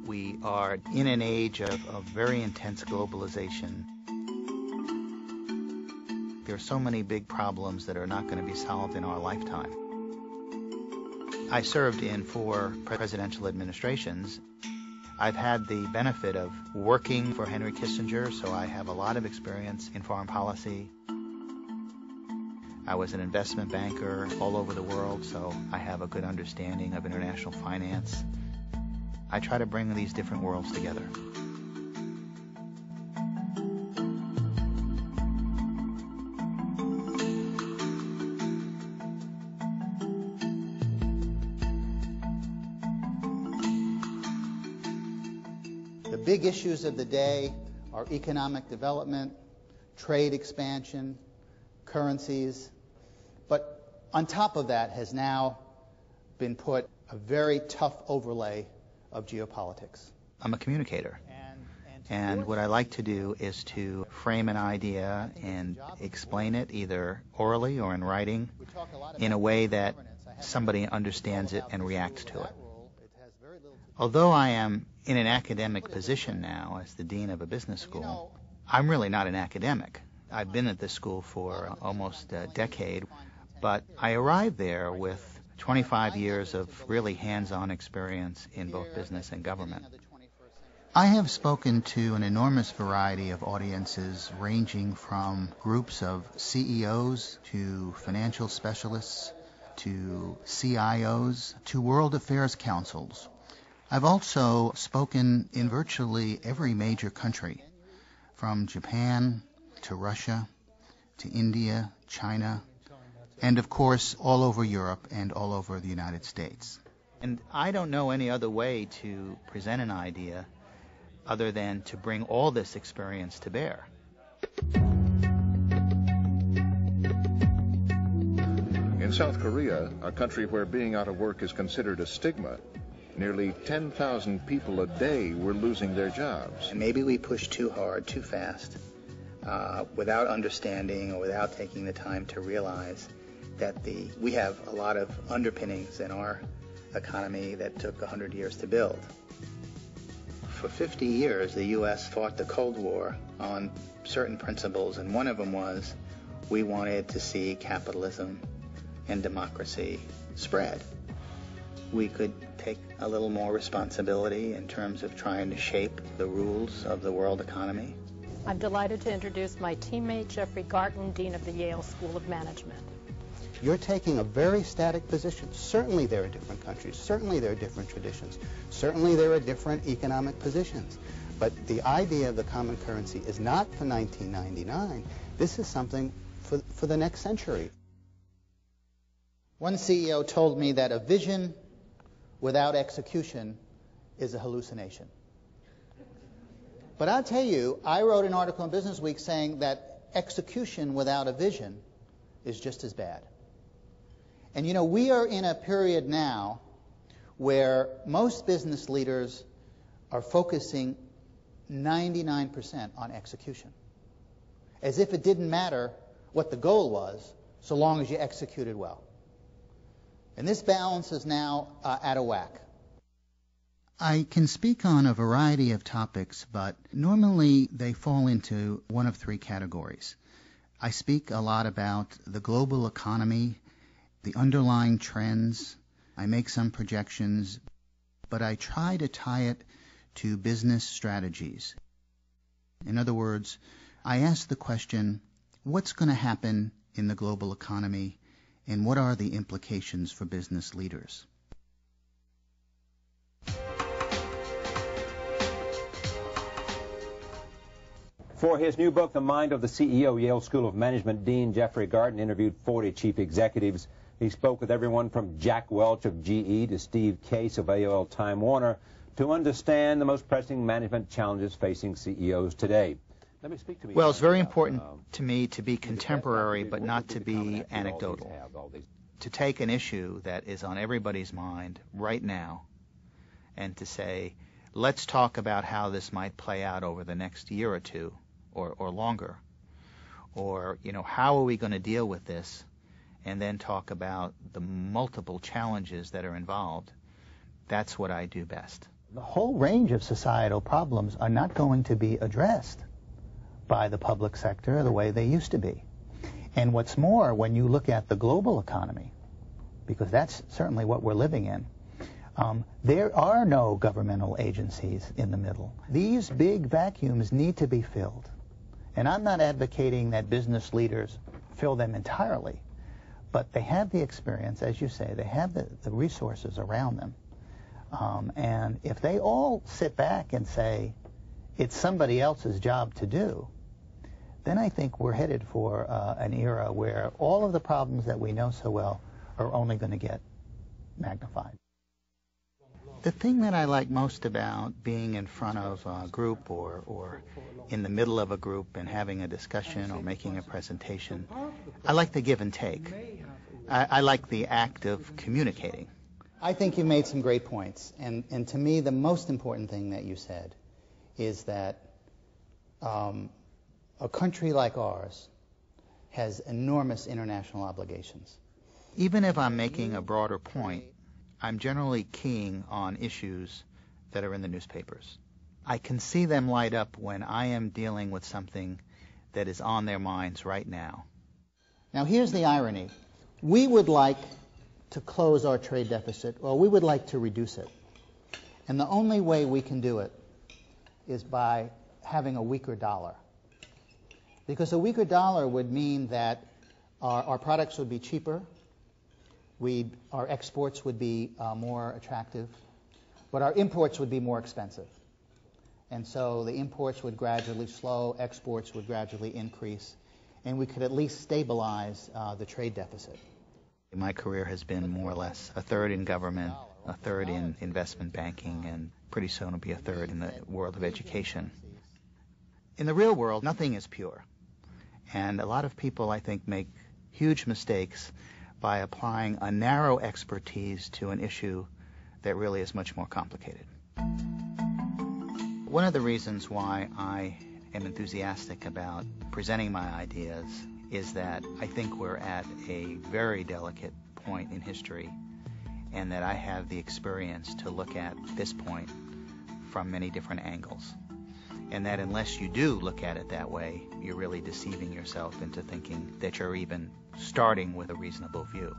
We are in an age of very intense globalization. There are so many big problems that are not going to be solved in our lifetime. I served in 4 presidential administrations. I've had the benefit of working for Henry Kissinger, so I have a lot of experience in foreign policy. I was an investment banker all over the world, so I have a good understanding of international finance. I try to bring these different worlds together. The big issues of the day are economic development, trade expansion, currencies. But on top of that has now been put a very tough overlay of geopolitics. I'm a communicator. And what I like to do is to frame an idea and explain it either orally or in writing in a way that somebody understands it and reacts to it. Although I am in an academic position now as the dean of a business school, I'm really not an academic. I've been at this school for almost a decade, but I arrived there with 25 years of really hands-on experience in both business and government. I have spoken to an enormous variety of audiences ranging from groups of CEOs to financial specialists to CIOs to world affairs councils. I've also spoken in virtually every major country, from Japan to Russia to India, China, and of course all over Europe and all over the United States. And I don't know any other way to present an idea other than to bring all this experience to bear. In South Korea, a country where being out of work is considered a stigma, nearly 10,000 people a day were losing their jobs. And maybe we push too hard, too fast, without understanding or without taking the time to realize that we have a lot of underpinnings in our economy that took 100 years to build. For 50 years, the U.S. fought the Cold War on certain principles, and one of them was we wanted to see capitalism and democracy spread. We could take a little more responsibility in terms of trying to shape the rules of the world economy. I'm delighted to introduce my teammate, Jeffrey Garten, Dean of the Yale School of Management. You're taking a very static position. Certainly there are different countries. Certainly there are different traditions. Certainly there are different economic positions. But the idea of the common currency is not for 1999. This is something for the next century. One CEO told me that a vision without execution is a hallucination. But I'll tell you, I wrote an article in Business Week saying that execution without a vision is just as bad. And you know, we are in a period now where most business leaders are focusing 99% on execution, as if it didn't matter what the goal was, so long as you executed well. And this balance is now out of whack. I can speak on a variety of topics, but normally they fall into one of 3 categories. I speak a lot about the global economy, the underlying trends. I make some projections, but I try to tie it to business strategies. In other words, I ask the question, what's going to happen in the global economy, and what are the implications for business leaders? For his new book, The Mind of the CEO, Yale School of Management Dean Jeffrey Garten interviewed 40 chief executives. He spoke with everyone from Jack Welch of GE to Steve Case of AOL Time Warner to understand the most pressing management challenges facing CEOs today. Let me speak to me. Well, it's very important to me to be contemporary, but not to be anecdotal. To take an issue that is on everybody's mind right now and to say, let's talk about how this might play out over the next year or two or longer. Or, you know, how are we going to deal with this? And then talk about the multiple challenges that are involved. That's what I do best. The whole range of societal problems are not going to be addressed by the public sector the way they used to be. And what's more, when you look at the global economy, because that's certainly what we're living in, there are no governmental agencies in the middle. These big vacuums need to be filled. And I'm not advocating that business leaders fill them entirely, but they have the experience, as you say, they have the resources around them. And if they all sit back and say, it's somebody else's job to do, then I think we're headed for an era where all of the problems that we know so well are only going to get magnified. The thing that I like most about being in front of a group or in the middle of a group and having a discussion or making a presentation, I like the give and take. I like the act of communicating. I think you made some great points. And to me, the most important thing that you said is that a country like ours has enormous international obligations. Even if I'm making a broader point, I'm generally keying on issues that are in the newspapers. I can see them light up when I am dealing with something that is on their minds right now. Now here's the irony. We would like to close our trade deficit, or we would like to reduce it. And the only way we can do it is by having a weaker dollar. Because a weaker dollar would mean that our products would be cheaper, our exports would be more attractive, but our imports would be more expensive. And so the imports would gradually slow, exports would gradually increase, and we could at least stabilize the trade deficit. My career has been more or less a third in government, a third in investment banking, and pretty soon it'll be a third in the world of education. In the real world, nothing is pure. And a lot of people, I think, make huge mistakes by applying a narrow expertise to an issue that really is much more complicated. One of the reasons why I am enthusiastic about presenting my ideas is that I think we're at a very delicate point in history, and that I have the experience to look at this point from many different angles. And that unless you do look at it that way, you're really deceiving yourself into thinking that you're even starting with a reasonable view.